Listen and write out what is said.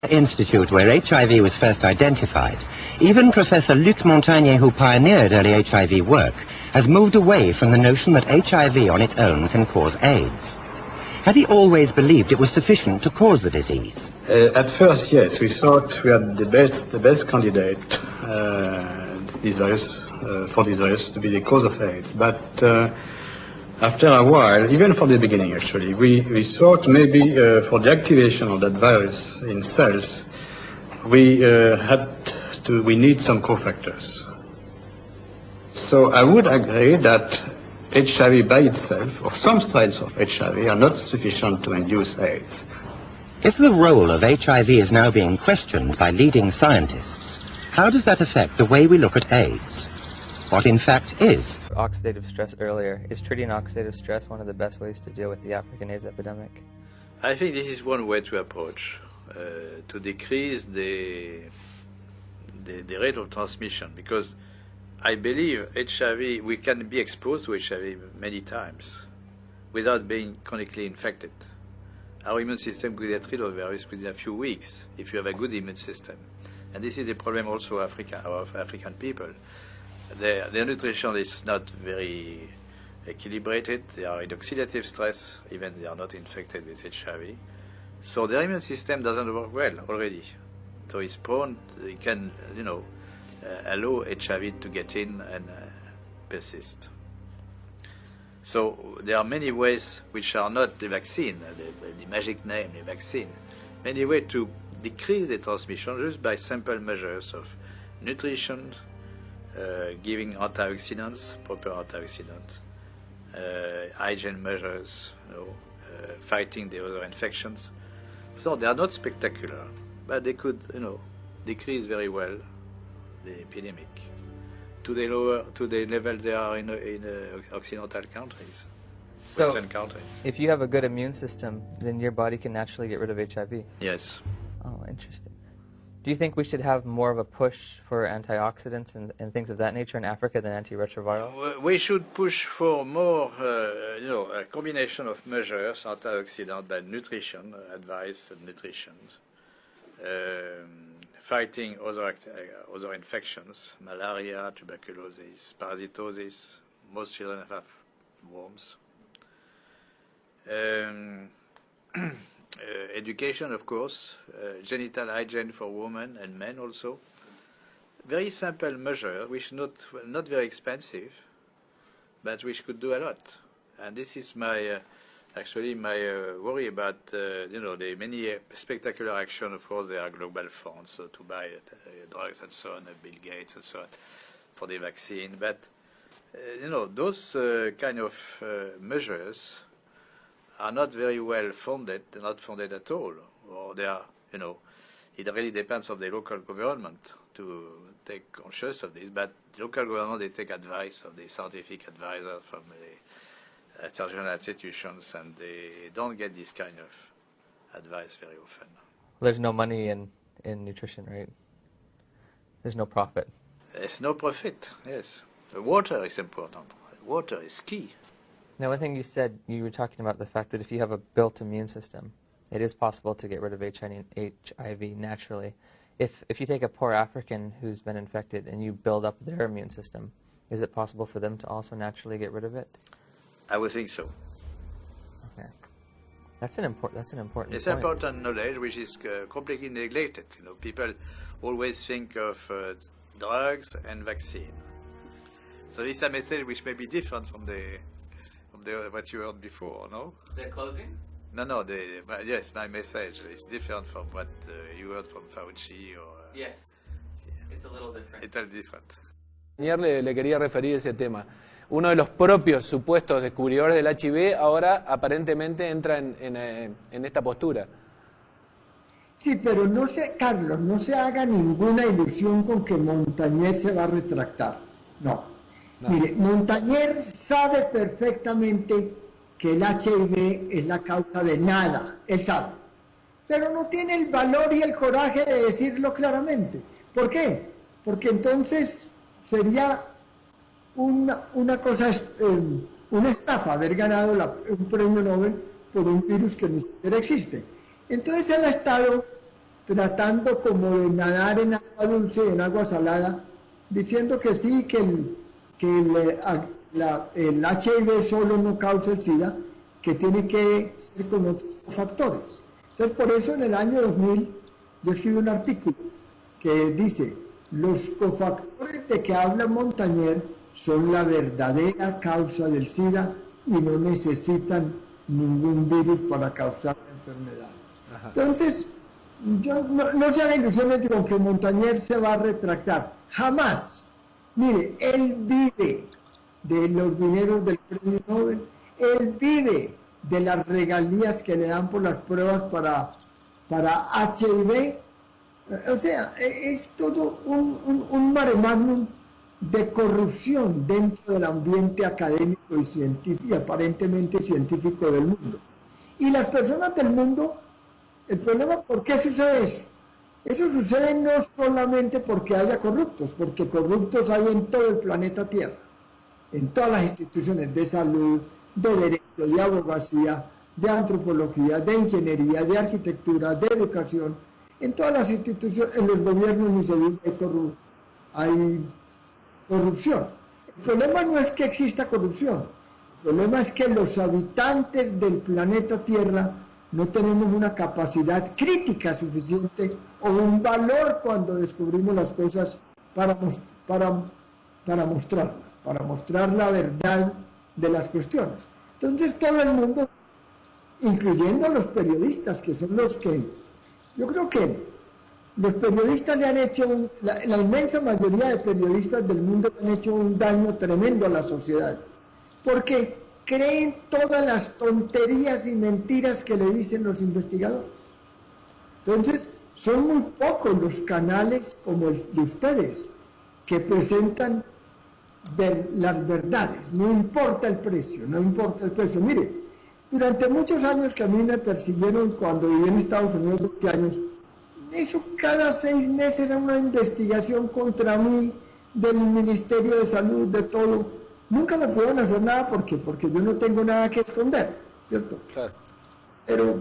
Institute where HIV was first identified, even Professor Luc Montagnier, who pioneered early HIV work, has moved away from the notion that HIV on its own can cause AIDS. Had he always believed it was sufficient to cause the disease? At first, yes, we thought we had the best candidate for this virus to be the cause of AIDS. But after a while, even from the beginning actually, we thought maybe for the activation of that virus in cells, we need some cofactors. So I would agree that HIV by itself, or some strains of HIV, are not sufficient to induce AIDS. If the role of HIV is now being questioned by leading scientists, how does that affect the way we look at AIDS? What in fact is? Oxidative stress earlier. Is treating oxidative stress one of the best ways to deal with the African AIDS epidemic? I think this is one way to approach, to decrease the rate of transmission, because I believe HIV, we can be exposed to HIV many times without being chronically infected. Our immune system could get rid of the virus within a few weeks if you have a good immune system. And this is the problem also of African people. Their nutrition is not very equilibrated. They are in oxidative stress, even they are not infected with HIV. So their immune system doesn't work well already. So it's prone, it can, allow HIV to get in and persist. So there are many ways which are not the vaccine, the magic name, the vaccine. Many ways to decrease the transmission just by simple measures of nutrition, giving antioxidants, proper antioxidants, hygiene measures, fighting the other infections. So they are not spectacular, but they could, decrease very well the epidemic to the level they are in Occidental countries, Western countries. If you have a good immune system, then your body can naturally get rid of HIV. Yes. Oh, interesting. Do you think we should have more of a push for antioxidants and things of that nature in Africa than antiretrovirals? We should push for more, a combination of measures, antioxidant, but nutrition, advice and nutrition, fighting other infections, malaria, tuberculosis, parasitosis. Most children have worms. Education, of course, genital hygiene for women and men also. Very simple measure, which not very expensive, but which could do a lot. And this is my worry about the many spectacular action. Of course, there are global funds to buy drugs and so on, Bill Gates and so on, for the vaccine. But those kind of measures are not very well funded, not funded at all, or they are, it really depends on the local government to take conscious of this, but the local government, they take advice of the scientific advisor from the international institutions, and they don't get this kind of advice very often. There's no money in nutrition, right? There's no profit. There's no profit, yes. The water is important. Water is key. Now, one thing you said, you were talking about the fact that if you have a built immune system, it is possible to get rid of HIV naturally. If you take a poor African who's been infected and you build up their immune system, is it possible for them to also naturally get rid of it? I would think so. Okay, that's an important. It's point. Important knowledge which is completely neglected. People always think of drugs and vaccine. So this is a message which may be different from what you heard before, no? The closing? No. Yes, my message is different from what you heard from Fauci or. Yes, it's a little different. It's a little different. Ayer le quería referir ese tema. Uno de los propios supuestos descubridores del HIV ahora aparentemente entra en esta postura. Sí, pero Carlos, no se haga ninguna ilusión con que Montagnier se va a retractar. No. Mire, Montagnier sabe perfectamente que el HIV es la causa de nada, él sabe, pero no tiene el valor y el coraje de decirlo claramente. ¿Por qué? Porque entonces sería una cosa, una estafa haber ganado un premio Nobel por un virus que ni siquiera existe. Entonces él ha estado tratando como de nadar en agua dulce y en agua salada, diciendo que sí, que el HIV solo no causa el SIDA, que tiene que ser con otros factores. Entonces, por eso en el año 2000 yo escribí un artículo que dice: los cofactores de que habla Montagnier son la verdadera causa del SIDA y no necesitan ningún virus para causar la enfermedad. Ajá. Entonces, yo no se hagan ilusiones con que Montagnier se va a retractar. Jamás. Mire, él vive de los dineros del premio Nobel, él vive de las regalías que le dan por las pruebas para HIV. O sea, es todo un mare magnum de corrupción dentro del ambiente académico y científico y aparentemente científico del mundo. Y las personas del mundo, el problema, ¿por qué sucede eso? Eso sucede no solamente porque haya corruptos, porque corruptos hay en todo el planeta Tierra, en todas las instituciones de salud, de derecho, de abogacía, de antropología, de ingeniería, de arquitectura, de educación, en todas las instituciones, en los gobiernos ni se dice hay corrupción. El problema no es que exista corrupción, el problema es que los habitantes del planeta Tierra no tenemos una capacidad crítica suficiente o un valor cuando descubrimos las cosas para mostrarlas, para mostrar la verdad de las cuestiones. Entonces todo el mundo, incluyendo a los periodistas, que son los que, yo creo que los periodistas le han hecho, la inmensa mayoría de periodistas del mundo le han hecho un daño tremendo a la sociedad, porque creen todas las tonterías y mentiras que le dicen los investigadores. Entonces, son muy pocos los canales como el de ustedes que presentan las verdades, no importa el precio, no importa el precio. Mire, durante muchos años que a mí me persiguieron cuando viví en Estados Unidos, 20 años, eso cada 6 meses era una investigación contra mí del Ministerio de Salud, de todo. Nunca me pudieron hacer nada porque yo no tengo nada que esconder, ¿cierto? Claro. Pero